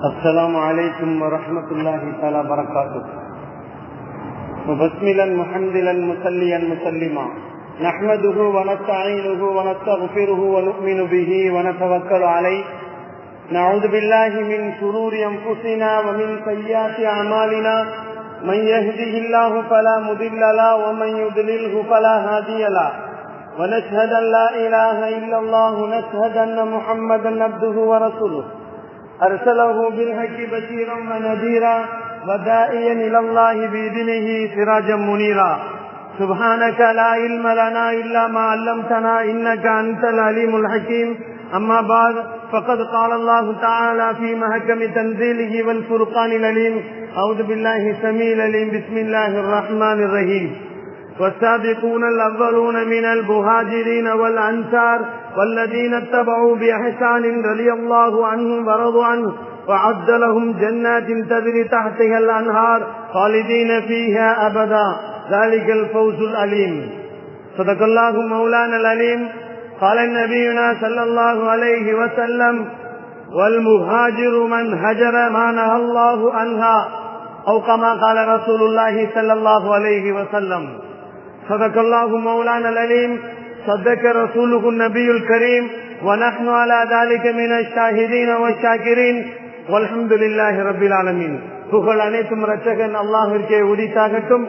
السلام عليكم ورحمة الله تعالى وبركاته. مبسملا محمدا مسليا مسلما نحمده ونستعينه ونستغفره ونؤمن به ونتوكل عليه. نعوذ بالله من شرور أنفسنا ومن سيئات أعمالنا. من يهده الله فلا مضل له ومن يضلله فلا هادي له. ونشهد أن لا إله إلا الله نشهد أن محمدا عبده ورسوله أرسله بالحق بشيرا ونذيرا وداعيا إلى الله بإذنه سراجا منيرا. سبحانك لا علم لنا إلا ما علمتنا إنك أنت العليم الحكيم. أما بعد فقد قال الله تعالى في محكم تنزيله والفرقان العليم. أعوذ بالله السميع العليم. بسم الله الرحمن الرحيم. والسابقون الأولون من المهاجرين والأنصار والذين اتبعوا بإحسان رضي الله عنهم ورضوا عنه وأعد لهم جنات تجري تحتها الأنهار خالدين فيها أبدا ذلك الفوز العليم. صدق الله مولانا العليم. قال نبينا صلى الله عليه وسلم: والمهاجر من هجر ما نهى الله عنها، أو كما قال رسول الله صلى الله عليه وسلم. صدق الله مولانا العليم. صدق رسوله النبي الكريم. ونحن على ذلك من الشاهدين والشاكرين والحمد لله رب العالمين. புகழ் அனைத்தும் இரட்சகன் அல்லாஹ்விற்கே உரித்தாகட்டும்.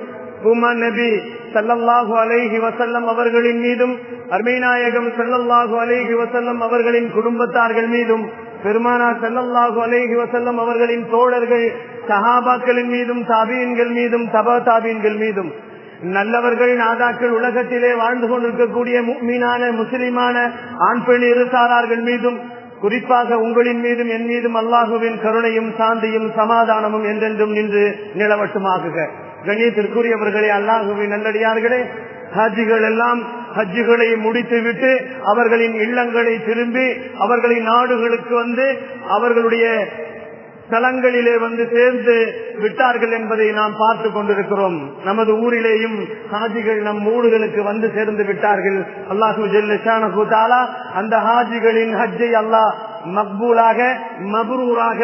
உம்மன் நபி ஸல்லல்லாஹு அலைஹி வஸல்லம் அவர்களின் மீதும் அருமைநாயகம் ஸல்லல்லாஹு அலைஹி வஸல்லம் அவர்களின் குடும்பத்தார்கள் மீதும் பெருமானார் ஸல்லல்லாஹு அலைஹி வஸல்லம் அவர்களின் தோழர்கள் சஹாபாக்களின் மீதும் தாபீன்கள் மீதும் தபா தாபீன்கள் மீதும் நல்லவர்கள் நாதாக்கள் உலகத்திலே வாழ்ந்து கொண்டிருக்கக்கூடிய முஃமினான முஸ்லிமான ஆண் பெண் இருசாரார்கள் மீதும் குறிப்பாக உங்களின் மீதும் என் மீதும் அல்லாஹுவின் கருணையும் சாந்தியும் சமாதானமும் என்றென்றும் நின்று நிலவட்டுமாகுக. கண்ணியத்திற்குரியவர்களே, அல்லாஹுவின் நல்லடியார்களே, ஹஜ்ஜிகள் எல்லாம் ஹஜ்ஜுகளை முடித்துவிட்டு அவர்களின் இல்லங்களை திரும்பி அவர்களின் நாடுகளுக்கு வந்து அவர்களுடைய தலங்களிலே வந்து சேர்ந்து விட்டார்கள் என்பதை நாம் பார்த்து கொண்டிருக்கிறோம். நமது ஊரிலேயும் ஹாஜிகள் நம் ஊர்களுக்கு வந்து சேர்ந்து விட்டார்கள். அல்லாஹு ஜல்ல ஷானஹு தஆலா அந்த ஹாஜிகளின் ஹஜ்ஜை அல்லாஹ் மக்பூலாக மப்ரூராக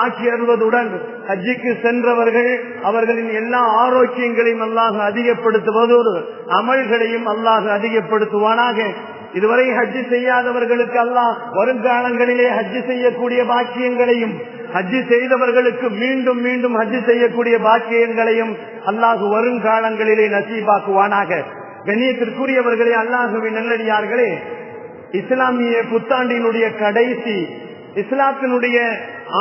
ஆக்கி அருள்வதுடன் ஹஜ்ஜிக்கு சென்றவர்கள் அவர்களின் எல்லா ஆரோக்கியங்களையும் அல்லாஹ் அதிகப்படுத்துவதோடு அமல்களையும் அல்லாஹ் அதிகப்படுத்துவானாக. இதுவரை ஹஜ்ஜி செய்யாதவர்களுக்கு அல்லாஹ் வருங்காலங்களிலே ஹஜ்ஜி செய்யக்கூடிய பாக்கியங்களையும் ஹஜ்ஜி செய்தவர்களுக்கு மீண்டும் மீண்டும் ஹஜ்ஜி செய்யக்கூடிய பாக்கியங்களையும் அல்லாஹ் வருங்காலங்களிலே நசீபாக்குவானாக. கண்ணியத்திற்குரியவர்களே, அல்லாஹுவின் நல்லடியார்களே, இஸ்லாமிய புத்தாண்டினுடைய கடைசி இஸ்லாத்தினுடைய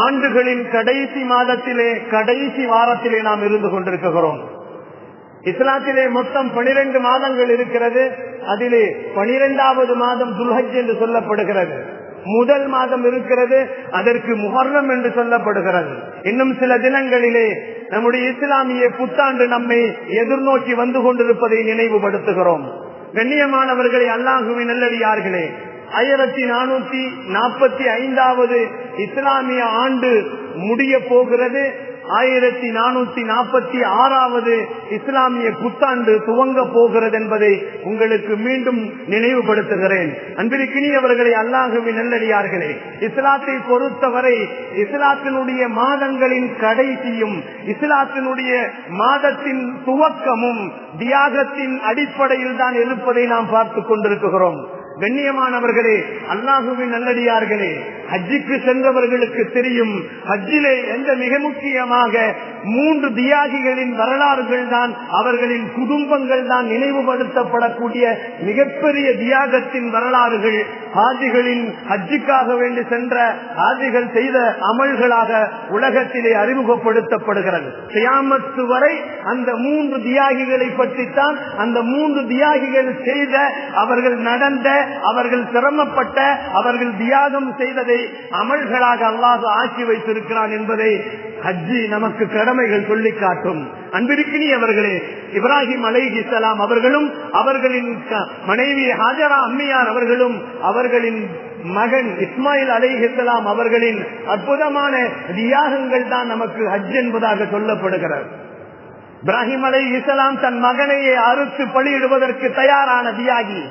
ஆண்டுகளின் கடைசி மாதத்திலே கடைசி வாரத்திலே நாம் இருந்து கொண்டிருக்கிறோம். இஸ்லாத்திலே மொத்தம் 12 மாதங்கள் இருக்கிறது. அதிலே 12வது மாதம் துல்ஹஜ் என்று சொல்லப்படுகிறது. முதல் மாதம் இருக்கிறது, அதற்கு முஹர்ரம் என்று சொல்லப்படுகிறது. இன்னும் சில தினங்களிலே நம்முடைய இஸ்லாமிய புத்தாண்டு நம்மை எதிர்நோக்கி வந்து கொண்டிருப்பதை நினைவுபடுத்துகிறோம். கண்ணியமானவர்களே, அல்லாஹுவின் நல்லடியார்களே, 1445வது இஸ்லாமிய ஆண்டு முடிய போகிறது. 1446வது இஸ்லாமிய புத்தாண்டு துவங்க போகிறது என்பதை உங்களுக்கு மீண்டும் நினைவுபடுத்துகிறேன். அன்பிற்கினியவர்களே, அல்லாஹுவின் நல்லடியார்களே, இஸ்லாத்தை பொறுத்தவரை இஸ்லாத்தினுடைய மாதங்களின் கடைசியும் இஸ்லாத்தினுடைய மாதத்தின் துவக்கமும் தியாகத்தின் அடிப்படையில் தான் இருப்பதை நாம் பார்த்து கொண்டிருக்கிறோம். கண்ணியமானவர்களே, அல்லாஹுவின் நல்லடியார்களே, ஹஜ்ஜிக்கு சென்றவர்களுக்கு தெரியும், ஹஜ்ஜிலே எந்த மிக முக்கியமாக 3 தியாகிகளின் வரலாறுகள் தான் அவர்களின் குடும்பங்கள் தான் நினைவுபடுத்தப்படக்கூடிய மிகப்பெரிய தியாகத்தின் வரலாறுகள் ஹாஜிகளின் ஹஜ்ஜுக்காக வேண்டி சென்ற ஹாஜிகள் செய்த அமல்களாக உலகத்திலே அறிமுகப்படுத்தப்படுகிறது. கியாமத்து வரை அந்த 3 தியாகிகளை பற்றித்தான், அந்த 3 தியாகிகள் செய்த, அவர்கள் நடந்த, அவர்கள் சிரமப்பட்ட, அவர்கள் தியாகம் செய்ததை அமல்களாக அல்லாஹ் ஆக்கி வைத்திருக்கிறான் என்பதை ஹஜ்ஜி நமக்கு கடமைகள் சொல்லி காட்டும். அன்பிற்கினியவர்களே, இப்ராஹிம் அலைஹிஸ்ஸலாம் அவர்களும் அவர்களின் மனைவி ஹாஜரா அம்மையார் அவர்களும் அவர்களின் மகன் இஸ்மாயில் அலைஹிஸ்ஸலாம் அவர்களின் அற்புதமான தியாகங்கள் தான் நமக்கு ஹஜ் என்பதாக சொல்லப்படுகிறது. இப்ராஹிம் அலைஹிஸ்ஸலாம் தன் மகனையே அறுத்து பலியிடுவதற்கு தயாரான தியாகி.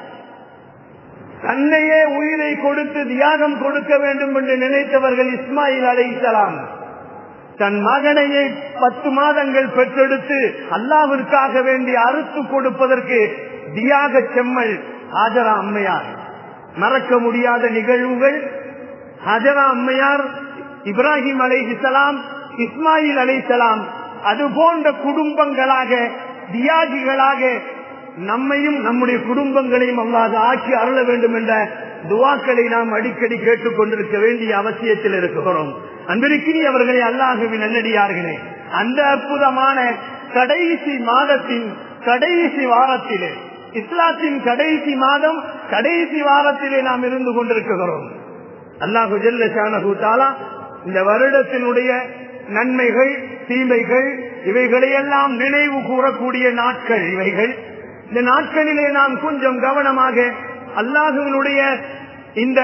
தன்னையே உயிரை கொடுத்து தியாகம் கொடுக்க வேண்டும் என்று நினைத்தவர்கள் இஸ்மாயில் அலைஹிஸ்ஸலாம். தன் மகனையை 10 மாதங்கள் பெற்றெடுத்து அல்லாஹ்விற்காக வேண்டி அறுத்து கொடுப்பதற்கு தியாக செம்மல் ஹாஜரா அம்மையார். மறக்க முடியாத நிகழ்வுகள். ஹாஜரா அம்மையார் இப்ராஹிம் அலைஹிஸ்ஸலாம், இஸ்மாயில் அலைஹிஸ்ஸலாம் அது போன்ற குடும்பங்களாக தியாகிகளாக நம்மையும் நம்முடைய குடும்பங்களையும் அல்லாஹ் ஆக்கி அருள வேண்டும் என்ற துஆக்களை நாம் அடிக்கடி கேட்டுக் கொண்டிருக்க வேண்டிய அவசியத்தில் இருக்கிறோம். அன்பிற்குரியவர்களே, அல்லாஹ்வின் நல்லடியார்களே, அந்த அற்புதமான கடைசி மாதத்தின் கடைசி வாரத்திலே, இஸ்லாத்தின் கடைசி மாதம் கடைசி வாரத்திலே நாம் இருந்து கொண்டிருக்கிறோம். அல்லாஹு ஜல்ல ஷானஹு தஆலா இந்த வருடத்தினுடைய நன்மைகள் தீமைகள் இவைகளையெல்லாம் நினைவு கூறக்கூடிய நாட்கள் இவைகள். இந்த நாட்களிலே நாம் கொஞ்சம் கவனமாக அல்லாஹ்வினுடைய இந்த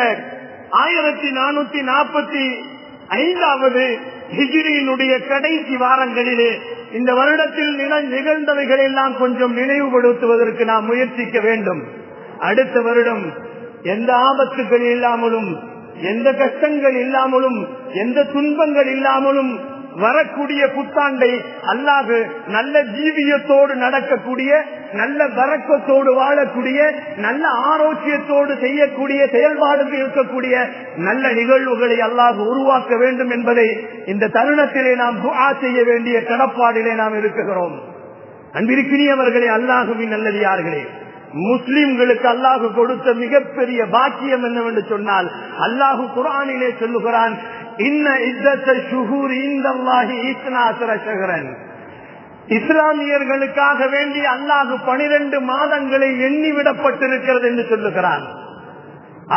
1445வது ஹிஜ்ரியினுடைய கடைசி வாரங்களிலே இந்த வருடத்தில் நிகழ்ந்தவைகளை எல்லாம் கொஞ்சம் நினைவுபடுத்துவதற்கு நாம் முயற்சிக்க வேண்டும். அடுத்த வருடம் எந்த ஆபத்துகள் இல்லாமலும், எந்த கஷ்டங்கள் இல்லாமலும், எந்த துன்பங்கள் இல்லாமலும் வரக்கூடிய புத்தாண்டை அல்லாஹ் நல்ல ஜீவியத்தோடு நடக்கக்கூடிய, நல்ல பரக்கத்தோடு வாழக்கூடிய, நல்ல ஆரோக்கியத்தோடு செய்யக்கூடிய செயல்பாடுகள் இருக்கக்கூடிய நல்ல நிகழ்வுகளை அல்லாஹ் உருவாக்க வேண்டும் என்பதை இந்த தருணத்திலே நாம் துஆ செய்ய வேண்டிய கடப்பாடிலே நாம் இருக்கிறோம். அன்பிற்குரியவர்களே, அல்லாஹ்வின் நல்லடியார்களே, முஸ்லிம்களுக்கு அல்லாஹ் கொடுத்த மிகப்பெரிய பாக்கியம் என்னவென்று சொன்னால், அல்லாஹ் குர்ஆனிலே சொல்லுகிறான், இன்ன இஸ்ஸத்த ஷுஹூரி இன்தல்லாஹி 12 ஷஹ்ரன். இஸ்லாமியர்களுக்காக வேண்டி அல்லாஹ் 12 மாதங்களை எண்ணிவிடப்பட்டிருக்கிறது என்று சொல்லுகிறான்.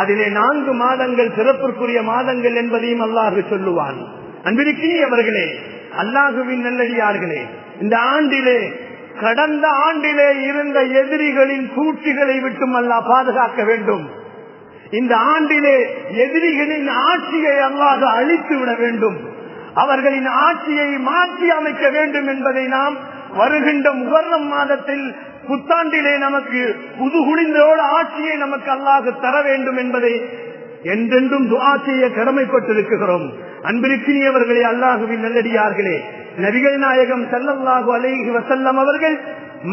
அதிலே 4 மாதங்கள் சிறப்பிற்குரிய மாதங்கள் என்பதையும் அல்லாஹ் சொல்லுவான். அன்பிற்குரியவர்களே, அல்லாஹ்வின் நல்லடியார்களே, இந்த ஆண்டிலே கடந்த ஆண்டிலே இருந்த எதிரிகளின் சூழ்ச்சிகளை விட்டும் அல்லாஹ் பாதுகாக்க வேண்டும். இந்த ஆண்டிலே எதிரிகளின் ஆட்சியை அல்லாஹ் அழித்து விட வேண்டும். அவர்களின் ஆட்சியை மாற்றி அமைக்க வேண்டும் என்பதை நாம் வருகின்ற முஹர்ரம் மாதத்தில் புத்தாண்டிலே நமக்கு புதுகுளிந்தோடு ஆட்சியை நமக்கு அல்லாஹ் தர வேண்டும் என்பதை என்றென்றும் துஆ செய்ய கடமைப்பட்டிருக்கிறோம். அன்பிற்குரியவர்களே, அல்லாஹ்வின் நல்லடியார்களே, நபிகள் நாயகம் ஸல்லல்லாஹு அலைஹி வஸல்லம் அவர்கள்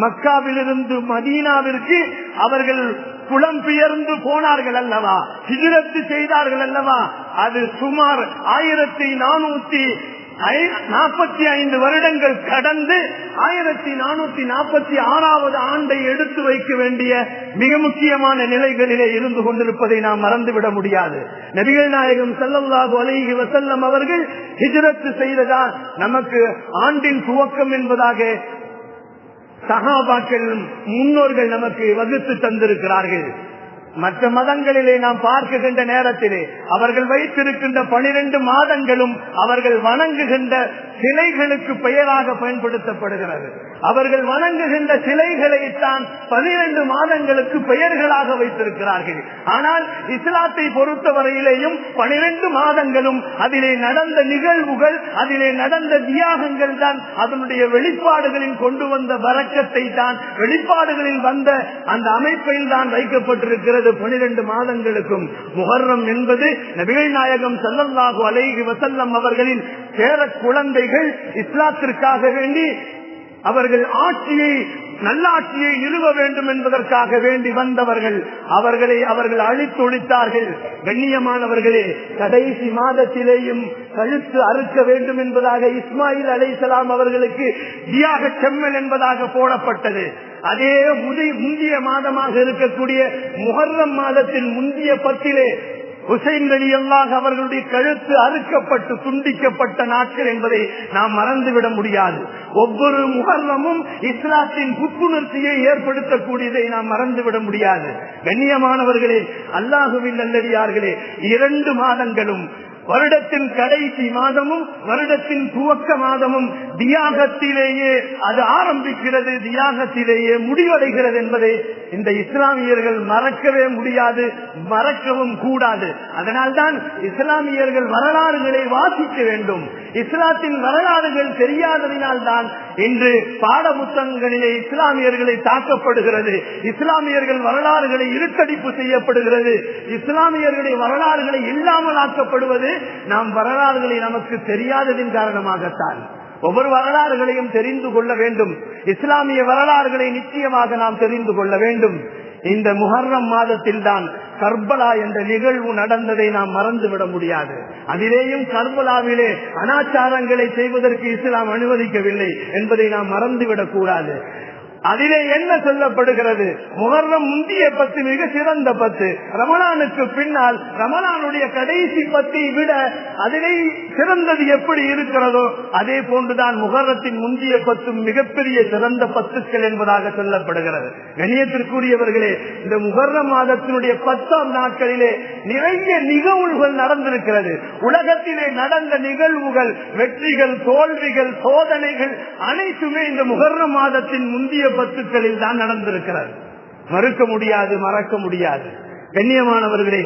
மக்காவிலிருந்து மதீனாவிற்கு அவர்கள் புலம்பெயர்ந்து போனார்கள் அல்லவா, ஹிஜ்ரத் செய்தார்கள் அல்லவா. அது சுமார் 1445 வருடங்கள் கடந்து 1446வது ஆண்டை எடுத்து வைக்க வேண்டிய மிக முக்கியமான நிலைகளிலே இருந்து கொண்டிருப்பதை நாம் மறந்துவிட முடியாது. நபிகள் நாயகம் ஸல்லல்லாஹு அலைஹி வஸல்லம் அவர்கள் ஹிஜ்ரத் செய்ததால் நமக்கு ஆண்டின் துவக்கம் என்பதாக சஹாபாக்கள் முன்னோர்கள் நமக்கு வகுத்து தந்திருக்கிறார்கள். மற்ற மதங்களிலே நாம் பார்க்கின்ற நேரத்திலே அவர்கள் வைத்திருக்கின்ற 12 மாதங்களும் அவர்கள் வணங்குகின்ற சிலைகளுக்கு பெயராக பயன்படுத்தப்படுகிறது. அவர்கள் வணங்குகின்ற சிலைகளைத்தான் 12 மாதங்களுக்கு பெயர்களாக வைத்திருக்கிறார்கள். ஆனால் இஸ்லாத்தை பொறுத்தவரையிலேயும் 12 மாதங்களும் அதிலே நடந்த நிகழ்வுகள், அதிலே நடந்த தியாகங்கள் தான் அதனுடைய வெளிப்பாடுகளில் கொண்டு வந்த வரக்கத்தை தான், வெளிப்பாடுகளில் வந்த அந்த அமைப்பில் தான் வைக்கப்பட்டிருக்கிறது. 12 மாதங்களுக்கும் முஹர்ரம் என்பது நபிகள் நாயகம் ஸல்லல்லாஹு அலைஹி வஸல்லம் அவர்களின் பேர குழந்தைகள் இஸ்லாத்திற்காக வேண்டி அவர்கள் ஆட்சியை, நல்லாட்சியை நிறுவ வேண்டும் என்பதற்காக வேண்டி வந்தவர்கள். அவர்கள் அழித்தொழித்தார்கள். கண்ணியமானவர்களே, கடைசி மாதத்திலேயும் கழுத்து அறுக்க வேண்டும் என்பதாக இஸ்மாயில் அலைஹிஸ்ஸலாம் அவர்களுக்கு தியாக செம்மல் என்பதாக போடப்பட்டது. அதே முந்திய மாதமாக இருக்கக்கூடிய முஹர்ரம் மாதத்தில் முந்திய 10 ஹுசைன் ரலியல்லாஹு அவர்களுடைய கழுத்து அறுக்கப்பட்டு துண்டிக்கப்பட்ட நாட்கள் என்பதை நாம் மறந்துவிட முடியாது. ஒவ்வொரு முஹர்ரமும் இஸ்லாத்தின் புத்துணர்ச்சியை ஏற்படுத்தக்கூடியதை நாம் மறந்துவிட முடியாது. கண்ணியமானவர்களே, அல்லாஹுவின் நல்லடியார்களே, 2 மாதங்களும் வருடத்தின் கடைசி மாதமும் வருடத்தின் துவக்க மாதமும் தியாகத்திலேயே அது ஆரம்பிக்கிறது, தியாகத்திலேயே முடிவடைகிறது என்பதை இந்த இஸ்லாமியர்கள் மறக்கவே முடியாது, மறக்கவும் கூடாது. அதனால்தான் இஸ்லாமியர்கள் வரலாறுகளை வாசிக்க வேண்டும். இஸ்லாத்தின் வரலாறுகள் தெரியாததினால்தான் இன்று பாட புத்தகங்களிலே இஸ்லாமியர்களை தாக்கப்படுகிறது, இஸ்லாமியர்கள் வரலாறுகளை இருட்டடிப்பு செய்யப்படுகிறது, இஸ்லாமியர்களுடைய வரலாறுகளை இல்லாமல் ஆக்கப்படுவது நாம் வரலாறுகளை நமக்கு தெரியாததின் காரணமாகத்தான். ஒவ்வொரு வரலாறுகளையும் தெரிந்து கொள்ள வேண்டும். இஸ்லாமிய வரலாறுகளை நிச்சயமாக நாம் தெரிந்து கொள்ள வேண்டும். இந்த முஹர்ரம் மாதத்தில் தான் கர்பலா என்ற நிகழ்வு நடந்ததை நாம் மறந்துவிட முடியாது. அதிலேயும் கர்பலாவிலே அனாச்சாரங்களை செய்வதற்கு இஸ்லாம் அனுமதிக்கவில்லை என்பதை நாம் மறந்துவிடக் கூடாது. அதிலே என்ன சொல்லப்படுகிறது? முஹர்ரம் முந்திய 10 மிக சிறந்த 10. ரமலானுக்கு பின்னால் ரமலானுடைய கடைசி 10 விட அதிலே சிறந்தது எப்படி இருக்கிறதோ அதே போன்றுதான் முஹர்ரத்தின் முந்திய 10 மிகப்பெரிய சிறந்த 10கள் என்பதாக சொல்லப்படுகிறது. கண்ணியத்திற்குரியவர்களே, இந்த முஹர்ரம் மாதத்தினுடைய 10ஆம் நாட்களிலே நிறைய நிகழ்வுகள் நடந்திருக்கிறது. உலகத்திலே நடந்த நிகழ்வுகள், வெற்றிகள், தோல்விகள், சோதனைகள் அனைத்துமே இந்த முஹர்ரம் மாதத்தின் முந்திய 10களில் தான் நடந்திருக்கிறது. மறுக்க முடியாது, மறக்க முடியாது. கண்ணியமானவர்களே,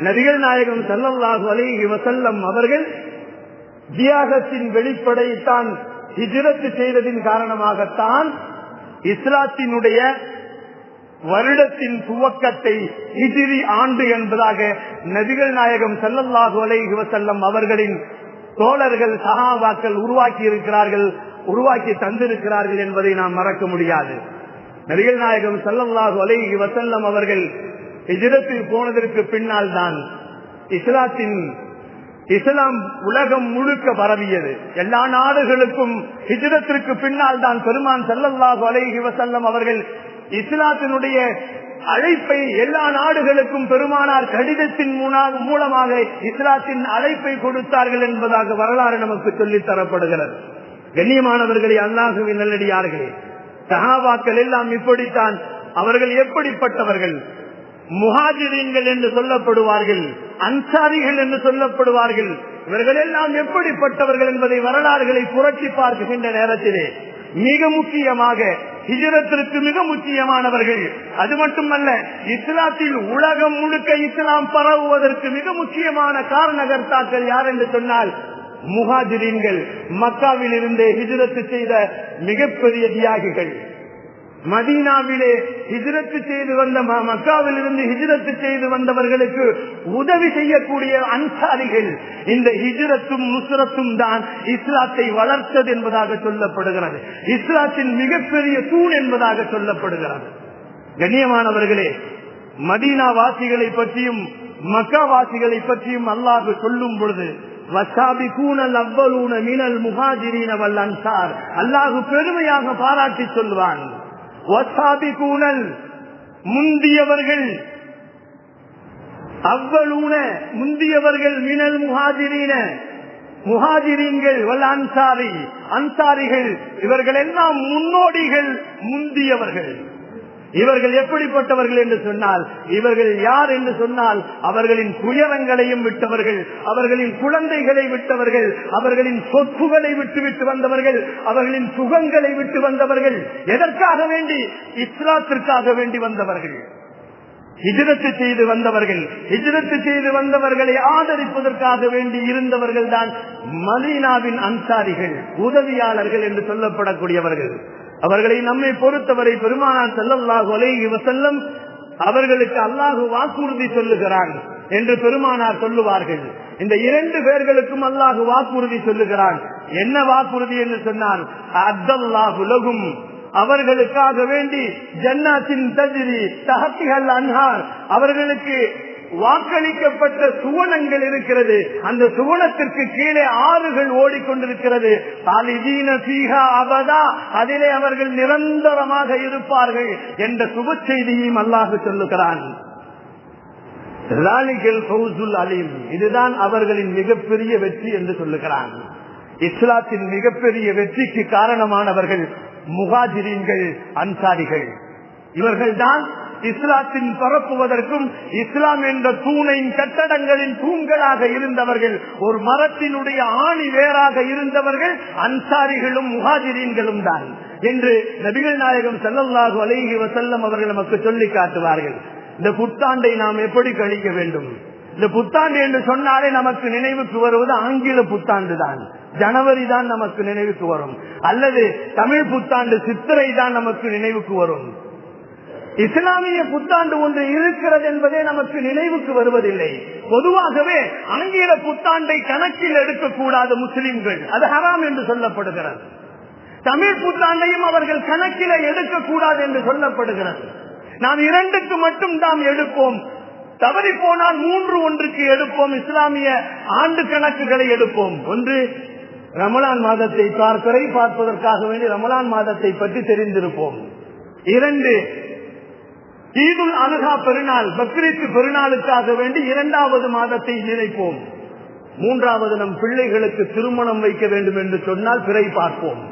நபிகள் நாயகம் ஸல்லல்லாஹு அலைஹி வஸல்லம் அவர்கள் தியாகத்தின் வெளிப்படைத்தான் ஹிஜ்ரத் செய்ததின் காரணமாகத்தான் இஸ்லாத்தினுடைய வருடத்தின் துவக்கத்தை ஹிஜ்ரி ஆண்டு என்பதாக நபிகள் நாயகம் ஸல்லல்லாஹு அலைஹி வஸல்லம் அவர்களின் தோழர்கள், சஹாபாக்கள் உருவாக்கி இருக்கிறார்கள், உருவாக்கி தந்திருக்கிறார்கள் என்பதை நாம் மறக்க முடியாது. நபிகள் நாயகம் ஸல்லல்லாஹு அலைஹி வஸல்லம் அவர்கள் ஹிஜ்ரத்தில் போனதற்கு பின்னால் தான் இஸ்லாம் உலகம் முழுக்க பரவியது. எல்லா நாடுகளுக்கும் ஹிஜ்ரத்திற்கு பின்னால் தான் பெருமான் ஸல்லல்லாஹு அலைஹி வஸல்லம் அவர்கள் இஸ்லாத்தினுடைய அழைப்பை எல்லா நாடுகளுக்கும் பெருமானார் கடிதத்தின் மூலமாக இஸ்லாத்தின் அழைப்பை கொடுத்தார்கள் என்பதாக வரலாறு நமக்கு சொல்லித் தரப்படுகிறது. கண்ணியமானவர்களே, அல்லாஹுவின் நல்லடியார்களே, சஹாபாக்கள் எல்லாம் இப்படித்தான். அவர்கள் எப்படிப்பட்டவர்கள்? முஹாஜிரீன்கள் என்று சொல்லப்படுவார்கள், அன்சாரிகள் என்று சொல்லப்படுவார்கள். இவர்கள் எல்லாம் எப்படிப்பட்டவர்கள் என்பதை வரலாறுகளை புரட்டி பார்க்கின்ற நேரத்திலே மிக முக்கியமாக ஹிஜ்ரத்திற்கு மிக முக்கியமானவர்கள். அது மட்டுமல்ல, இஸ்லாத்தில் உலகம் முழுக்க இஸ்லாம் பரவுவதற்கு மிக முக்கியமான காரணகர்த்தாக்கள் யார் என்று சொன்னால் முஹாஜிரீன்கள். மக்காவில் இருந்தே ஹிஜ்ரத் செய்த மிகப்பெரிய தியாகிகள். மதீனாவிலே ஹிஜ்ரத் செய்து வந்த, மக்காவில் இருந்து ஹிஜ்ரத் செய்து வந்தவர்களுக்கு உதவி செய்யக்கூடிய அன்சாரிகள். இந்த ஹிஜ்ரத்தும் நுஸ்ரத்தும் தான் இஸ்லாத்தை வளர்த்தது என்பதாக சொல்லப்படுகிறது. இஸ்லாத்தின் மிகப்பெரிய தூண் என்பதாக சொல்லப்படுகிறது. கண்ணியமானவர்களே, மதீனா வாசிகளை பற்றியும் மக்கா வாசிகளை பற்றியும் அல்லாஹ் சொல்லும் பொழுது அல்லாஹ் பெருமையாக பாராட்டி சொல்வான். முந்தியவர்கள், அவ்வளூன முந்தியவர்கள், மினல் முஹாஜிரீன முஹாஜிரீன்கள், வல் அன்சாரி அன்சாரிகள், இவர்கள் எல்லாம் முன்னோடிகள், முந்தியவர்கள். இவர்கள் எப்படிப்பட்டவர்கள் என்று சொன்னால், இவர்கள் யார் என்று சொன்னால் அவர்களின் துயரங்களையும் விட்டவர்கள், அவர்களின் குழந்தைகளை விட்டவர்கள், அவர்களின் சொத்துக்களை விட்டு வந்தவர்கள், அவர்களின் சுகங்களை விட்டு வந்தவர்கள். எதற்காக வேண்டி? இஸ்லாத்திற்காக வேண்டி வந்தவர்கள், ஹிஜ்ரத் செய்து வந்தவர்கள். ஹிஜ்ரத் செய்து வந்தவர்களை ஆதரிப்பதற்காக வேண்டி இருந்தவர்கள் தான் மதீனாவின் அன்சாரிகள், உதவியாளர்கள் என்று சொல்லப்படக்கூடியவர்கள். அவர்களை நம்மை பொறுத்தவரை பெருமானார் ஸல்லல்லாஹு அலைஹி வஸல்லம் அவர்களுக்கு அல்லாஹ் வாக்குறுதி சொல்லுகிறான் என்று பெருமானார் சொல்லுவார்கள். இந்த 2 பேர்களுக்கும் அல்லாஹ் வாக்குறுதி சொல்லுகிறான். என்ன வாக்குறுதி என்று சொன்னால், அத்தல்லாஹு லஹும், அவர்களுக்காக வேண்டி ஜன்னாத்தின் தஜ்ரி தஹ்திஹல் அன்ஹார், அவர்களுக்கு வாக்களிக்கப்பட்ட சுவனங்கள் இருக்கிறது. அந்த சுவனத்திற்கு கீழே ஆறுகள் ஓடிக்கொண்டிருக்கிறது. அதிலே அவர்கள் நிரந்தரமாக இருப்பார்கள் என்ற சுப செய்தியையும் அல்லாஹ் சொல்லுகிறான். இதுதான் அவர்களின் மிகப்பெரிய வெற்றி என்று சொல்லுகிறான். இஸ்லாத்தின் மிகப்பெரிய வெற்றிக்கு காரணமானவர்கள் முஹாஜிரீன்கள், அன்சாரிகள். இவர்கள் தான் இஸ்லாத்தின் பரப்புவதற்கும் இஸ்லாம் என்ற தூணின் கட்டடங்களின் தூண்களாக இருந்தவர்கள், ஒரு மரத்தினுடைய ஆணி வேறாக இருந்தவர்கள் அன்சாரிகளும் முஹாஜிரீன்களும் தான் என்று நபிகள் நாயகம் ஸல்லல்லாஹு அலைஹி வஸல்லம் அவர்கள் நமக்கு சொல்லி காட்டுவார்கள். இந்த புத்தாண்டை நாம் எப்படி கழிக்க வேண்டும்? இந்த புத்தாண்டு என்று சொன்னாலே நமக்கு நினைவுக்கு வருவது ஆங்கில புத்தாண்டு தான், ஜனவரி தான் நமக்கு நினைவுக்கு வரும், அல்லது தமிழ் புத்தாண்டு சித்திரை தான் நமக்கு நினைவுக்கு வரும். இஸ்லாமிய புத்தாண்டு ஒன்று இருக்கிறது என்பதே நமக்கு நினைவுக்கு வருவதில்லை. பொதுவாகவே ஆங்கில புத்தாண்டை கணக்கில் எடுக்கக்கூடாத முஸ்லிம்கள், அது ஹராம் என்று சொல்லப்படுகிறது. தமிழ் புத்தாண்டையும் அவர்கள் கணக்கில எடுக்கக்கூடாது என்று சொல்லப்படுகிறது. நாம் இரண்டுக்கு மட்டும் தான் எடுப்போம், தவறி போனால் 3 எடுப்போம். இஸ்லாமிய ஆண்டு கணக்குகளை எடுப்போம். ஒன்று, ரமலான் மாதத்தை பார்ப்பதற்காக வேண்டி ரமலான் மாதத்தை பற்றி தெரிந்திருப்போம். 2, ஈதுல் அல்ஹா பெருநாள், பக்ரீத் பெருநாளுக்காக வேண்டி 2வது மாதத்தை நினைப்போம். 3வது, நம் பிள்ளைகளுக்கு திருமணம் வைக்க வேண்டும் என்று சொன்னால் பிறை பார்ப்போம்.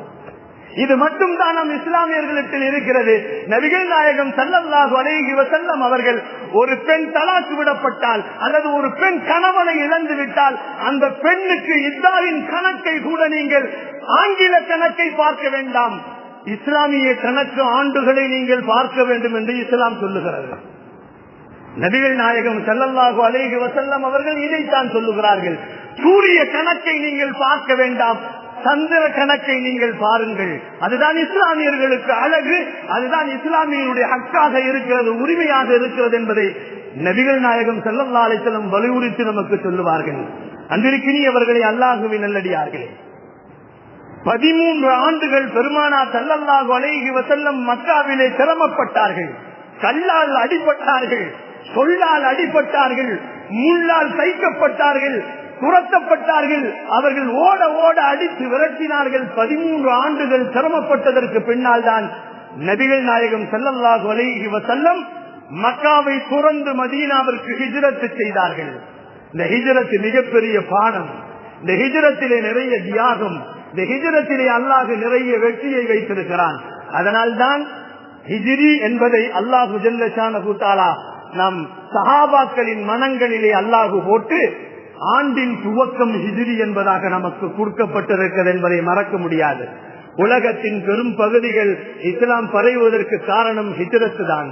இது மட்டும் தான் நம் இஸ்லாமியர்களிடத்தில் இருக்கிறது. நபிகள் நாயகம் ஸல்லல்லாஹு அலைஹி வஸல்லம் அவர்கள் ஒரு பெண் தலாக் விடப்பட்டால் அல்லது ஒரு பெண் கணவனை இழந்து விட்டால் அந்த பெண்ணுக்கு இத்தாவின் கணக்கை கூட நீங்கள் ஆங்கில கணக்கை பார்க்க வேண்டாம், இஸ்லாமிய கணக்கு ஆண்டுகளை நீங்கள் பார்க்க வேண்டும் என்று இஸ்லாம் சொல்லுகிறது. நபிகள் நாயகம் ஸல்லல்லாஹு அலைஹி வஸல்லம் அவர்கள் இதைத்தான் சொல்லுகிறார்கள். சூரிய கணக்கை நீங்கள் பார்க்க வேண்டாம், சந்திர கணக்கை நீங்கள் பாருங்கள். அதுதான் இஸ்லாமியர்களுக்கு அழகு, அதுதான் இஸ்லாமியனுடைய ஹக்காக இருக்கிறது, உரிமையாக இருக்கிறது என்பதை நபிகள் நாயகம் ஸல்லல்லாஹு அலைஹி வஸல்லம் வலியுறுத்தி நமக்கு சொல்லுவார்கள். அன்பிற்கினியவர்களே, அல்லாஹ்வின் நல்லடியார்களே, 13 ஆண்டுகள் பெருமானார் ஸல்லல்லாஹு அலைஹி வஸல்லம் மக்காவிலே சிரமப்பட்டார்கள். கல்லால் அடிபட்டார்கள், சொல்லால் அடிபட்டார்கள், முள்ளால் தைக்கப்பட்டார்கள், துரத்தப்பட்டார்கள். அவர்கள் ஓட ஓட அடித்து விரட்டினார்கள். 13 ஆண்டுகள் சிரமப்பட்டதற்கு பின்னால் தான் நபிகள் நாயகம் ஸல்லல்லாஹு அலைஹி வஸல்லம் மக்காவை துறந்து மதீனாவிற்கு ஹிஜ்ரத் செய்தார்கள். இந்த ஹிஜ்ரத் மிகப்பெரிய பாடம். இந்த ஹிஜ்ரத்திலே நிறைய தியாகம், இந்த ஹிஜ்ரத்திலே அல்லாஹ் நிறைய வெற்றியை வைத்திருக்கிறான். அதனால்தான் ஹிஜ்ரி என்பதை அல்லாஹு ஜல்ல ஷானஹு தஆலா நம் சஹாபாக்களின் மனங்களிலே அல்லாஹு போட்டு ஆண்டின் துவக்கம் ஹிஜ்ரி என்பதாக நமக்கு கொடுக்கப்பட்டிருக்கிறது என்பதை மறக்க முடியாது. உலகத்தின் பெரும் பகுதிகள் இஸ்லாம் பரவுவதற்கு காரணம் ஹிஜ்ரத் தான்.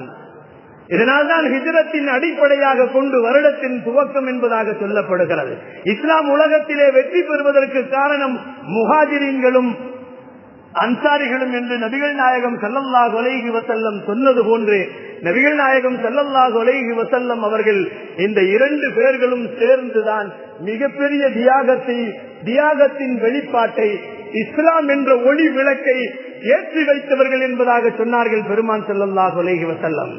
இதனால்தான் ஹிஜ்ரத்தின் அடிப்படையாக கொண்டு வருடத்தின் துவக்கம் என்பதாக சொல்லப்படுகிறது. இஸ்லாம் உலகத்திலே வெற்றி பெறுவதற்கு காரணம் முஹாஜிரீன்களும் அன்சாரிகளும் என்று நபிகள் நாயகம் ஸல்லல்லாஹு அலைஹி வஸல்லம் சொன்னது போன்று நபிகள் நாயகம் ஸல்லல்லாஹு அலைஹி வஸல்லம் அவர்கள் இந்த 2 பேர்களும் சேர்ந்துதான் மிகப்பெரிய தியாகத்தின் வெளிப்பாட்டை, இஸ்லாம் என்ற ஒளி விளக்கை ஏற்றி வைத்தவர்கள் என்பதாக சொன்னார்கள் பெருமான் ஸல்லல்லாஹு அலைஹி வஸல்லம்.